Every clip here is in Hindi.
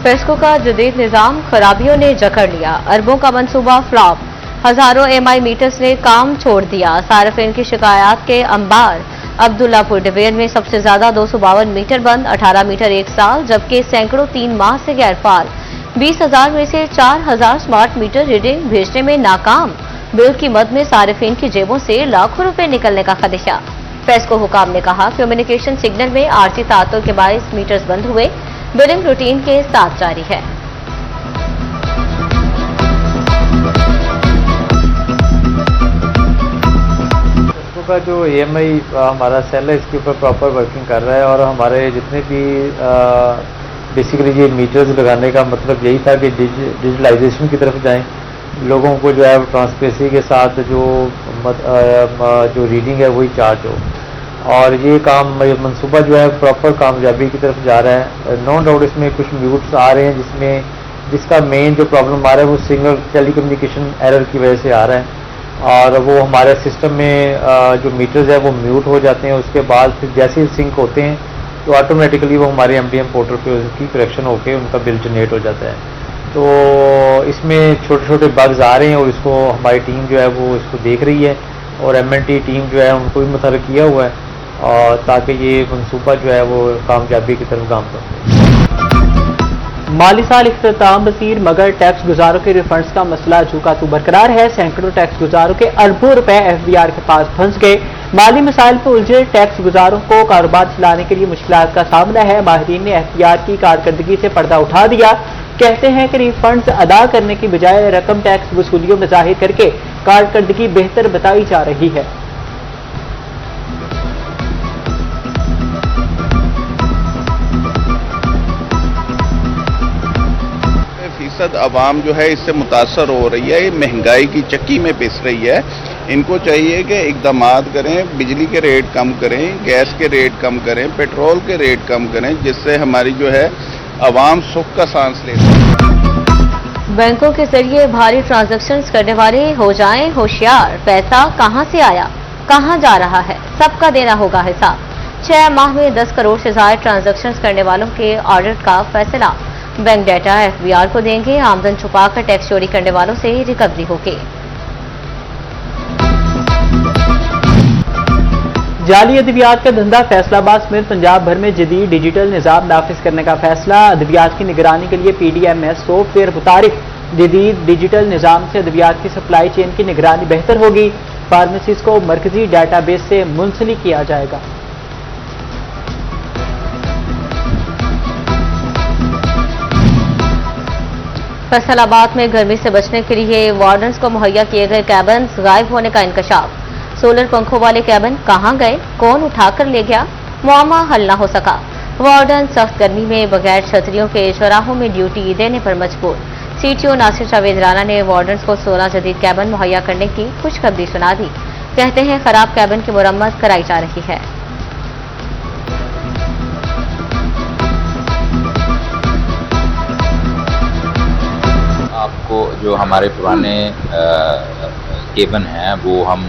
पेस्को का जदीद निजाम खराबियों ने जकड़ लिया, अरबों का मंसूबा फ्लॉप, हजारों एमआई मीटर्स ने काम छोड़ दिया। सार्फिन की शिकायत के अंबार। अब्दुल्लापुर डिवीजन में सबसे ज्यादा 252 मीटर बंद, 18 मीटर एक साल, जबकि सैकड़ों 3 माह से गैर फाल। 20,000 में से 4,000 स्मार्ट मीटर रीडिंग भेजने में नाकाम। बिल की मद में सार्फिन की जेबों से लाखों रुपए निकलने का खदशा। पेस्को हुकाम ने कहा, कम्युनिकेशन सिग्नल में आरसी तातुल के बायस मीटर्स बंद हुए, बिलिंग रूटीन के साथ जारी है। का जो EMI हमारा सेल है, इसके ऊपर प्रॉपर वर्किंग कर रहा है और हमारे जितने भी बेसिकली ये मीटर्स लगाने का मतलब यही था कि डिजिटलाइजेशन की तरफ जाएं, लोगों को जो है ट्रांसपेरेंसी के साथ जो रीडिंग है वही चार्ज हो, और ये काम मंसूबा जो है प्रॉपर कामयाबी की तरफ जा रहा है। नो डाउट इसमें कुछ म्यूट्स आ रहे हैं जिसका मेन जो प्रॉब्लम आ रहा है वो सिग्नल टेलीकम्युनिकेशन एरर की वजह से आ रहा है, और वो हमारे सिस्टम में जो मीटर्स है वो म्यूट हो जाते हैं। उसके बाद फिर जैसे ही सिंक होते हैं तो ऑटोमेटिकली वो हमारे MDM पोर्टल पे उसकी करेक्शन होकर उनका बिल जनरेट हो जाता है। तो इसमें छोटे छोटे बग्स आ रहे हैं और इसको हमारी टीम जो है वो इसको देख रही है, और MNT टीम जो है उनको भी मुतहर्रिक किया हुआ है, और ताकि ये मनसूबा जो है वो कामयाबी की तरफ गाम कर। माली साल इख्तिताम पसीर मगर टैक्स गुजारों के रिफंड्स का मसला झुका तो बरकरार है। सैकड़ों टैक्स गुजारों के अरबों रुपए FBR के पास फंस गए। माली मसाइल पर उलझे टैक्स गुजारों को कारोबार चलाने के लिए मुश्किलात का सामना है। माहिरीन ने FBR की कारकर्दगी से पर्दा उठा दिया। कहते हैं कि रिफंड्स अदा करने की बजाय रकम टैक्स वसूलियों में जाहिर करके कारकर्दगी बेहतर बताई जा रही है। आवाम जो है इससे मुतासर हो रही है, ये महंगाई की चक्की में पिस रही है। इनको चाहिए कि इक़दामात करें, बिजली के रेट कम करें, गैस के रेट कम करें, पेट्रोल के रेट कम करें, जिससे हमारी जो है आवाम सुख का सांस ले सके। बैंकों के जरिए भारी ट्रांजैक्शंस करने वाले हो जाएं होशियार। पैसा कहां से आया, कहां जा रहा है, सबका देना होगा हिसाब। 6 माह में 10 करोड़ से ज्यादा ट्रांजैक्शंस करने वालों के ऑडिट का फैसला। बैंक डाटा FBR को देंगे, आमदन छुपाकर टैक्स चोरी करने वालों से रिकवरी होगी। जाली अद्वियात का धंधा। फैसलाबाद समेत पंजाब भर में जदीद डिजिटल निजाम नाफिज करने का फैसला। अद्वियात की निगरानी के लिए PDMS सॉफ्टवेयर मुतारिफ। जदीद डिजिटल निजाम से अद्वियात की सप्लाई चेन की निगरानी बेहतर होगी। फार्मेसीज को मरकजी डाटाबेस से मुंसलिक किया जाएगा। फैसलाबाद में गर्मी से बचने के लिए वार्डन्स को मुहैया किए गए कैबिन गायब होने का इंकशाफ। सोलर पंखों वाले कैबिन कहां गए, कौन उठाकर ले गया, मुआमा हल न हो सका। वार्डन सख्त गर्मी में बगैर छतरियों के चौराहों में ड्यूटी देने पर मजबूर। CTO नासिर जावेद राना ने वार्डन्स को 16 जदीद कैबिन मुहैया करने की खुशखबरी सुना दी। कहते हैं खराब कैबिन की मुरम्मत कराई जा रही है। आपको जो हमारे पुराने केबन हैं वो हम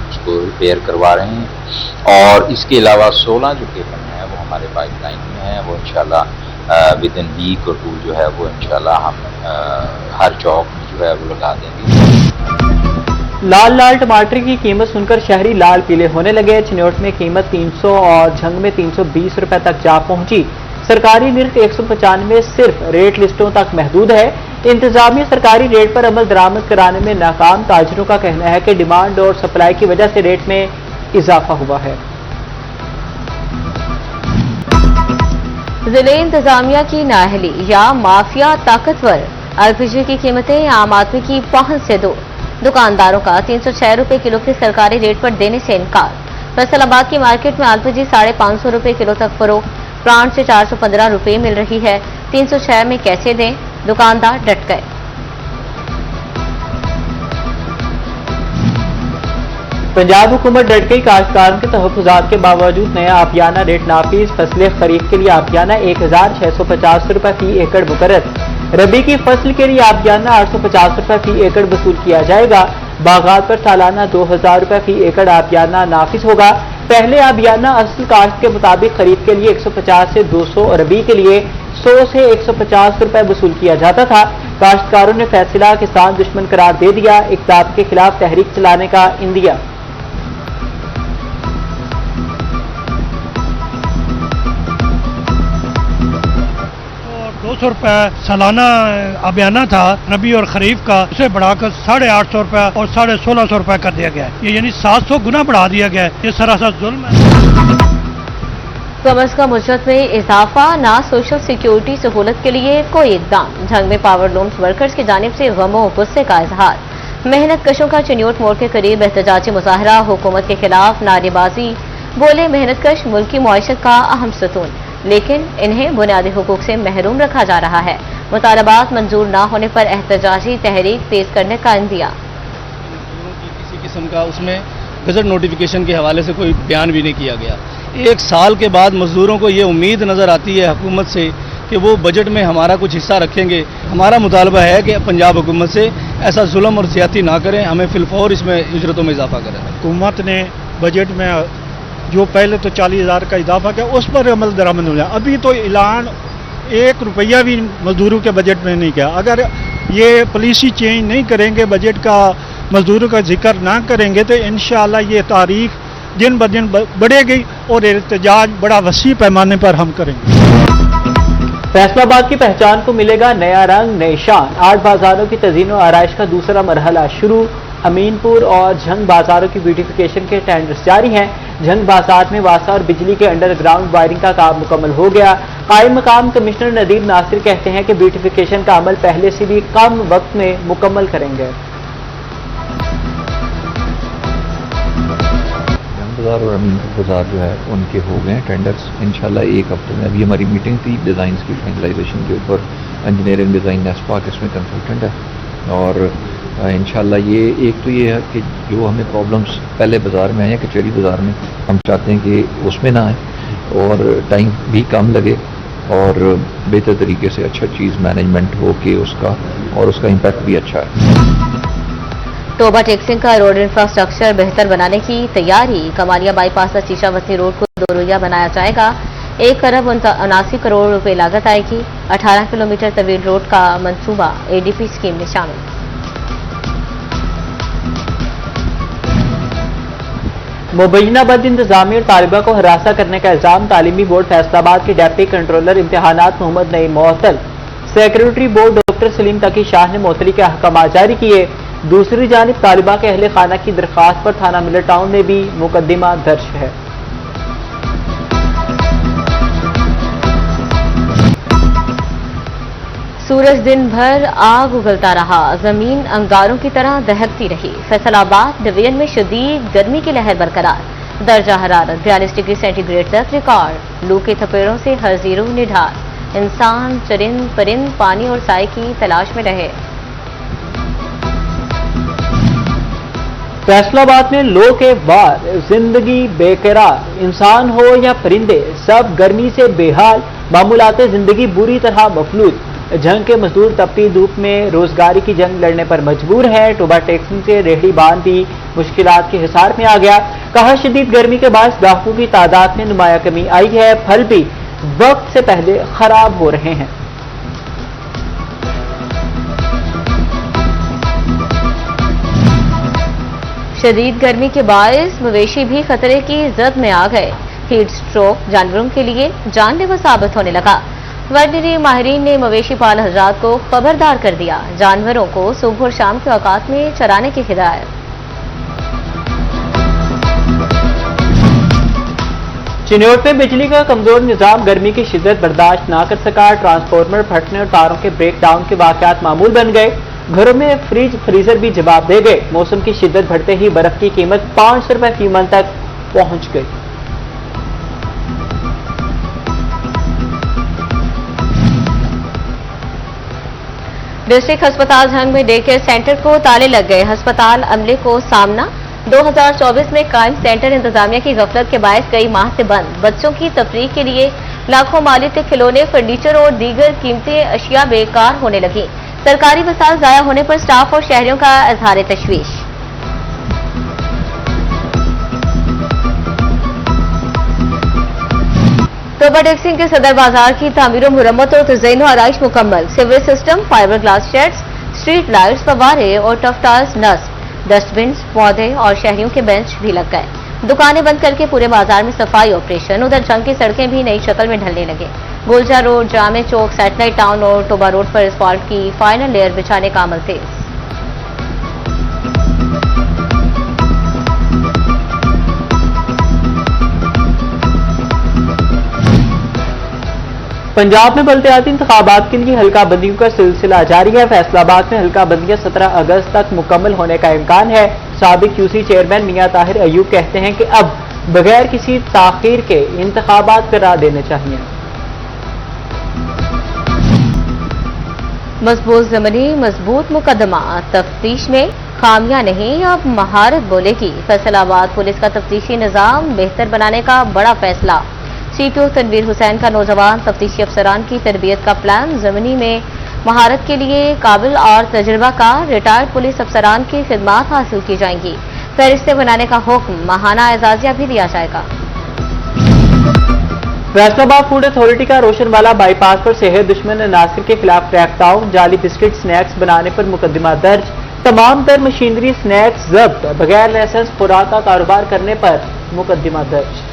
उसको रिपेयर करवा रहे हैं, और इसके अलावा 16 जो केबन हैं वो हमारे पाइपलाइन में हैं। वो इंशाल्लाह विद इन वीक और 2 जो है वो इंशाल्लाह हम हर चौक में जो है वो लगा देंगे। लाल लाल टमाटर की कीमत सुनकर शहरी लाल पीले होने लगे। चिन्योट में कीमत 300 और झंग में 320 रुपए तक जा पहुंची। सरकारी निर्ख 195 सिर्फ रेट लिस्टों तक महदूद है। इंतजामिया सरकारी रेट पर अमल दरामद कराने में नाकाम। ताजिरों का कहना है कि डिमांड और सप्लाई की वजह से रेट में इजाफा हुआ है। जिले इंतजामिया की नाअहली या माफिया ताकतवर। LPG की कीमतें आम आदमी की पहुंच से दूर। दुकानदारों का 306 रुपए किलो के सरकारी रेट पर देने से इनकार। फैसलाबाद की मार्केट में LPG 550 रुपए किलो तक फरोख्त। प्लांट से 415 रुपए मिल रही है, 306 में कैसे दें, दुकानदार डट गए। पंजाब हुकूमत डट गई। काश्तकारों के तहफ़्फ़ुज़ात के बावजूद नया आपियाना रेट नाफिज। फसलें खरीफ के लिए आपियाना 1650 रुपए फी एकड़ मुकर्रर। रबी की फसल के लिए आपियाना 850 रुपए फी एकड़ वसूल किया जाएगा। बागात पर सालाना 2000 रुपए फी एकड़ आपियाना नाफिज होगा। पहले आबियाना असल काश्त के मुताबिक खरीफ के लिए 150 से 200 और रबी के लिए 100 से 150 रुपए वसूल किया जाता था। काश्तकारों ने फैसला किसान दुश्मन करार दे दिया, इक़्तिदार के खिलाफ तहरीक चलाने का इंदिया। 200 रुपए सालाना अभियाना था रबी और खरीफ का, उसे बढ़ाकर 850 रुपए और 1650 रुपए कर दिया गया है। ये यानी 700 गुना बढ़ा दिया गया है। ये सरासर जुल्म है। कम अज कम उजरत में इजाफा, ना सोशल सिक्योरिटी सहूलत के लिए कोई इकदाम। झंग में पावर लूम्स वर्कर्स की जानिब से गमो गुस्से का इजहार। मेहनत कशों का चिन्योट मोड़ के करीब एहतजाजी मुजाहरा, हुकूमत के खिलाफ नारेबाजी। बोले मेहनत कश मुल्क की मुआशत का अहम सतून, लेकिन इन्हें बुनियादी हुकूक से महरूम रखा जा रहा है। मुतालबात मंजूर न होने पर एहतजाजी तहरीक तेज करने का इंदिया। किसी किस्म का उसमें गजट नोटिफिकेशन के हवाले से कोई बयान भी नहीं किया गया। 1 साल के बाद मजदूरों को ये उम्मीद नज़र आती है हुकूमत से कि वो बजट में हमारा कुछ हिस्सा रखेंगे। हमारा मुतालबा है कि पंजाब हुकूमत से ऐसा जुल्म और ज्यादती ना करें, हमें फिलफौर इसमें उजरतों में इजाफा करें। हुकूमत ने बजट में जो पहले तो 40,000 का इजाफा किया, उस पर अमल दरामद हो जाए। अभी तो ऐलान 1 रुपया भी मजदूरों के बजट में नहीं किया। अगर ये पॉलिसी चेंज नहीं करेंगे, बजट का मजदूरों का जिक्र ना करेंगे, तो इंशाअल्लाह ये तारीख दिन ब दिन बढ़ेगी और एहतजाज बड़ा वसी पैमाने पर हम करेंगे। फैसलाबाद की पहचान को मिलेगा नया रंग, नई शान। 8 बाजारों की तज़ीन और आराइश का दूसरा मरहला शुरू। अमीनपुर और झंग बाजारों की ब्यूटिफिकेशन के टेंडर्स जारी हैं। झंग बाजार में वासा और बिजली के अंडरग्राउंड वायरिंग का काम मुकम्मल हो गया। कायम मकाम कमिश्नर नदीम नासिर कहते हैं कि ब्यूटिफिकेशन का अमल पहले से भी कम वक्त में मुकम्मल करेंगे। बाजार और अमीनपुर बाजार जो है उनके हो गए हैं टेंडर्स इंशाल्लाह 1 हफ्ते में। अभी हमारी मीटिंग थी डिज़ाइंस की फाइनलाइजेशन के ऊपर। इंजीनियरिंग डिज़ाइन नेस्पाक इसमें कंसल्टेंट है और इंशाल्लाह ये एक तो ये है कि जो हमें प्रॉब्लम्स पहले बाज़ार में आए हैं कचहरी बाज़ार में, हम चाहते हैं कि उसमें ना आए और टाइम भी कम लगे और बेहतर तरीके से अच्छा चीज़ मैनेजमेंट हो के उसका और उसका इम्पैक्ट भी अच्छा है। टोबा टेक्सिंग का रोड इंफ्रास्ट्रक्चर बेहतर बनाने की तैयारी। कमालिया बाईपास से शीशावती रोड को 2 रोइया बनाया जाएगा। 1 अरब 79 करोड़ रुपए लागत आएगी। 18 किलोमीटर तवील रोड का मंसूबा एडीपी स्कीम में शामिल। मुबैना बद इंतजामी और तालिबा को हरासा करने का इल्जाम। तालीमी बोर्ड फैसलाबाद के डेप्टी कंट्रोलर इम्तिहानात मोहम्मद नईम मुअत्तल। सेक्रेटरी बोर्ड डॉक्टर सलीम तकी शाह ने मुअत्तली के अहकाम जारी किए। दूसरी जानिब तालिबा के अहले खाना की दरख्वास्त पर थाना मिलर टाउन में भी मुकदमा दर्ज है। सूरज दिन भर आग उगलता रहा, जमीन अंगारों की तरह दहकती रही। फैसलाबाद डिवीजन में शदीद गर्मी की लहर बरकरार। दर्जा हरारत 42 डिग्री सेंटीग्रेड तक रिकॉर्ड। लू के थपेड़ों से हर जीरो निढार। इंसान, चरिंद परिंद पानी और साए की तलाश में रहे। फैसलाबाद में लो के वार, जिंदगी बेकरार। इंसान हो या परिंदे, सब गर्मी से बेहाल। मामूलाते जिंदगी बुरी तरह मफलूज। जंग के मजदूर तपती धूप में रोजगारी की जंग लड़ने पर मजबूर है। टोबा टेक्सिंग से रेहड़ी बांध भी मुश्किलात के हिसार में आ गया। कहा शदीद गर्मी के बाद ग्राहकों की तादाद में नुमाया कमी आई है। फल भी वक्त से पहले खराब हो रहे हैं। शदीद गर्मी के बायस मवेशी भी खतरे की जद में आ गए। हीट स्ट्रोक जानवरों के लिए जानलेवा साबित होने लगा। वेटरनरी माहिरीन ने मवेशी पाल हजरात को खबरदार कर दिया। जानवरों को सुबह और शाम के औकात में चराने की हिदायत। चिन्योट में बिजली का कमजोर निजाम गर्मी की शिद्दत बर्दाश्त न कर सका। ट्रांसफार्मर फटने और तारों के ब्रेक डाउन के वाकयात मामूल बन गए। घरों में फ्रिज फ्रीजर भी जवाब दे गए। मौसम की शिद्दत बढ़ते ही बर्फ की कीमत 500 रुपए फी मन तक पहुंच गई। डिस्ट्रिक्ट अस्पताल झंग में डे केयर सेंटर को ताले लग गए। अस्पताल अमले को सामना। 2024 में क्राइम सेंटर इंतजामिया की गफलत के बायस कई माह से बंद। बच्चों की तफरीह के लिए लाखों माली के खिलौने, फर्नीचर और दीगर कीमती अशिया बेकार होने लगी। सरकारी वसाइल जाया होने पर स्टाफ और शहरियों का इजहार तशवीश। तो ओवरटेक्सिंग के सदर बाजार की तामीर मुरम्मत और तज़यीन आराइश मुकम्मल। Sewerage system, fibre glass shades, street lights, फव्वारे और टफटार्स नस्ब, डस्टबिन, पौधे और शहरियों के बेंच भी लग गए। दुकानें बंद करके पूरे बाजार में सफाई ऑपरेशन। उधर जंग की सड़कें भी नई शक्ल में ढलने लगे। गुलजा रोड, जामे चौक, सैटेलाइट टाउन और टोबा रोड पर एस्फाल्ट की फाइनल लेयर बिछाने का अमल तेज। पंजाब में बल्दियाती इंतखाबात के लिए हल्का बंदियों का सिलसिला जारी है। फैसलाबाद में हल्का बंदियां 17 अगस्त तक मुकम्मल होने का इम्कान है। साबिक QC चेयरमैन मियां ताहिर अयूब कहते हैं कि अब बगैर किसी ताखीर के इंतखाबात करा देने चाहिए। मजबूत ज़मीनी मजबूत मुकदमा, तफ्तीश में खामियां नहीं अब महारत बोलेगी। फैसलाबाद पुलिस का तफ्तीशी निज़ाम बेहतर बनाने का बड़ा फैसला। CPO तनवीर हुसैन का नौजवान तफ्तीशी अफसरान की तरबियत का प्लान। ज़मीनी में महारत के लिए काबिल और तजुर्बाकार रिटायर्ड पुलिस अफसरान की खिदमात हासिल की जाएंगी। फहरिस्तें बनाने का हुक्म, माहाना एजाजिया भी दिया जाएगा। फैसलाबाद फूड अथॉरिटी का रोशनवाला बाईपास पर सेहत दुश्मन नासिर के खिलाफ क्रैकडाउन। जाली बिस्किट स्नैक्स बनाने पर मुकदमा दर्ज। तमाम तर मशीनरी स्नैक्स जब्त। बगैर लाइसेंस खुराक का कारोबार करने पर मुकदमा दर्ज।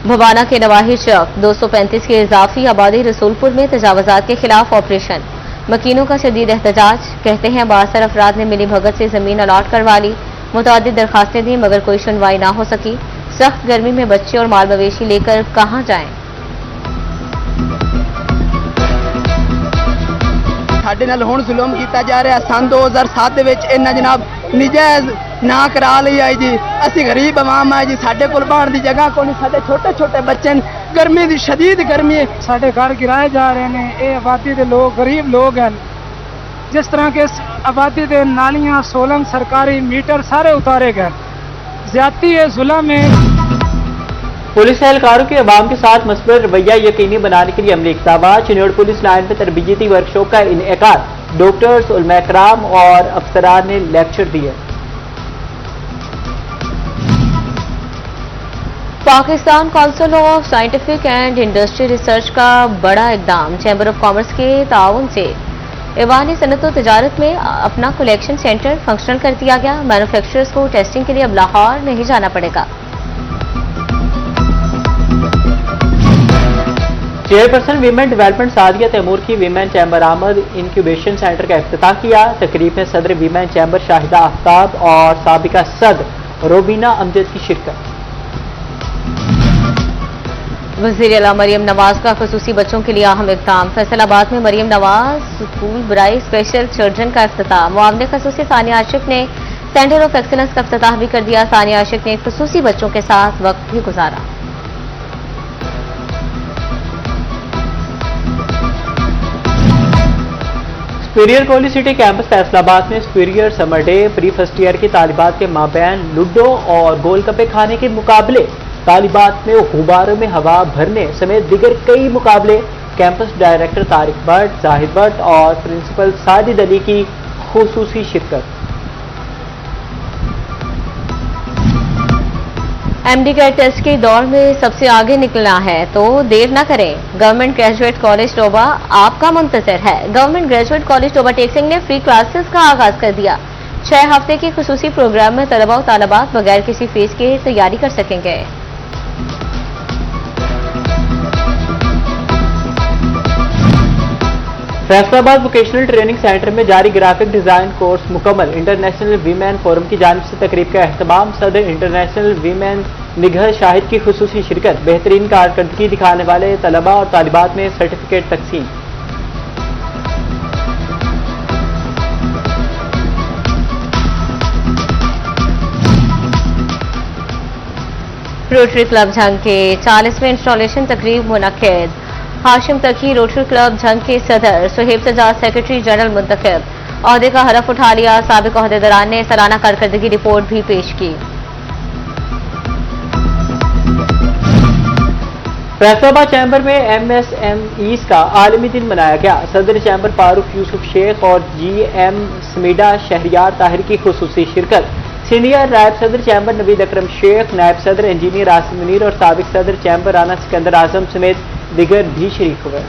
भवाना के नवाही चौक 235 की इजाफी आबादी रसूलपुर में तजावजात के खिलाफ ऑपरेशन। मकीनों का शदीद एहतजाज। कहते हैं 62 अफराद ने मिली भगत से जमीन अलॉट करवा ली। मुतअद्दिद दरखास्तें दी मगर कोई सुनवाई ना हो सकी। सख्त गर्मी में बच्चे और माल मवेशी लेकर कहां जाएं। ਸਾਡੇ ਨਾਲ ਹੁਣ ਜ਼ੁਲਮ ਕੀਤਾ ਜਾ ਰਿਹਾ। ਸਨ 2007 ਦੇ ਵਿੱਚ ਇਹਨਾਂ ਜਨਾਬ ਨਜਾਇਜ਼ ਨਾ ਕਰਾ ਲਈ ਆਈ ਜੀ। ਅਸੀਂ ਗਰੀਬ ਆਵਾਮ ਆ ਜੀ, ਸਾਡੇ ਕੋਲ ਬਾਹਰ ਦੀ ਜਗ੍ਹਾ ਕੋਈ ਨਹੀਂ। ਸਾਡੇ ਛੋਟੇ ਛੋਟੇ ਬੱਚੇ ਨੇ, ਗਰਮੀ ਦੀ ਸ਼ਦੀਦ ਗਰਮੀ ਹੈ। ਸਾਡੇ ਘਰ ਗਿਰਾਏ ਜਾ ਰਹੇ ਨੇ। ਇਹ ਆਬਾਦੀ ਦੇ ਲੋਕ ਗਰੀਬ ਲੋਕ ਹਨ। ਜਿਸ ਤਰ੍ਹਾਂ ਕਿ ਇਸ ਆਬਾਦੀ ਦੇ ਨਾਲੀਆਂ, सोलंग, सरकारी मीटर सारे उतारे गए। ज्यादती है, जुल्म है। पुलिस एहलकारों के अवाम के साथ मसबत रवैया यकीनी बनाने के लिए अमली इक़दामात। चिन्नौर पुलिस लाइन में तरबियती वर्कशॉप का इनेकाद। डॉक्टर्स, उलमा कराम और अफसरान ने लेक्चर दिए। Pakistan council of scientific and industry research का बड़ा इकदाम। चैम्बर ऑफ कॉमर्स के ताउन से ऐवान सनत व तजारत में अपना कलेक्शन सेंटर फंक्शनल कर दिया गया। मैन्युफैक्चरर्स को टेस्टिंग के लिए अब लाहौर नहीं जाना पड़ेगा। Chairperson women development Sadia Taimur की वीमेन चैम्बर आमद इंक्यूबेशन सेंटर का इफ्तिताह किया। तकरीब में सदर वीमेन चैम्बर शाहिदा आफ्ताब और साबिका सदर रोबीना अमजद की शिरकत। वज़ीर आला मरियम नवाज का खुसूसी बच्चों के लिए अहम इक़दाम। फैसलाबाद में मरियम नवाज स्कूल बराई स्पेशल चिल्ड्रन का इफ्तिताह। मुआवने खसूसी सानिया आशिक ने सेंटर ऑफ एक्सीलेंस का इफ्तिताह भी कर दिया। सानिया आशिक ने खुसूसी बच्चों के साथ वक्त भी गुजारा। Superior college city campus Faisalabad में superior summer day pre first year की तालिबात के माबैन लूडो और गोलगप्पे खाने के मुकाबले। तालिबात में गुब्बारों में हवा भरने समेत दिगर कई मुकाबले। कैंपस डायरेक्टर तारिक भट्ट, जाहिद भट्ट और प्रिंसिपल साजिद अली की खुसूसी शिरकत। MD कैट टेस्ट के दौर में सबसे आगे निकलना है तो देर न करें। गवर्नमेंट ग्रेजुएट कॉलेज टोबा आपका मुंतजर है। गवर्नमेंट ग्रेजुएट कॉलेज टोबा टेक्सिंग ने फ्री क्लासेस का आगाज कर दिया। 6 हफ्ते के खुसूसी प्रोग्राम में तलबा और तालिबात बगैर किसी फीस के तैयारी कर सकेंगे। फैसलाबाद वोकेशनल ट्रेनिंग सेंटर में जारी ग्राफिक डिजाइन कोर्स मुकम्मल। इंटरनेशनल वीमेन फोरम की जानिब से तकरीब का एहतमाम। सदर इंटरनेशनल वीमेन निगह शाहिद की खुसूसी शिरकत। बेहतरीन कारकर्दगी दिखाने वाले तलबा और तालिबात में सर्टिफिकेट तकसीम। रोटरी क्लब झंग के 40वें इंस्टॉलेशन तकरीब मुनक्किद। हाशिम तकी रोटरी क्लब झंग के सदर, सुहेब सजाद सेक्रेटरी जनरल मुंतखब। ओहदे का हरफ उठा लिया। साबिक ओहदेदारान ने सालाना कारकर्दगी रिपोर्ट भी पेश की। फैसलाबाद चैम्बर में MSMEs का आलमी दिन मनाया गया। सदर चैम्बर फारूक यूसुफ शेख और GM समीडा शहरियार ताहिर की खुसूसी शिरकत। सीनियर नायब सदर चैम्बर नवीद अकरम शेख, नायब सदर इंजीनियर आसिम मुनीर और साबिक सदर चैम्बर राना सिकंदर आजम समेत दिगर भी शरीक हुए।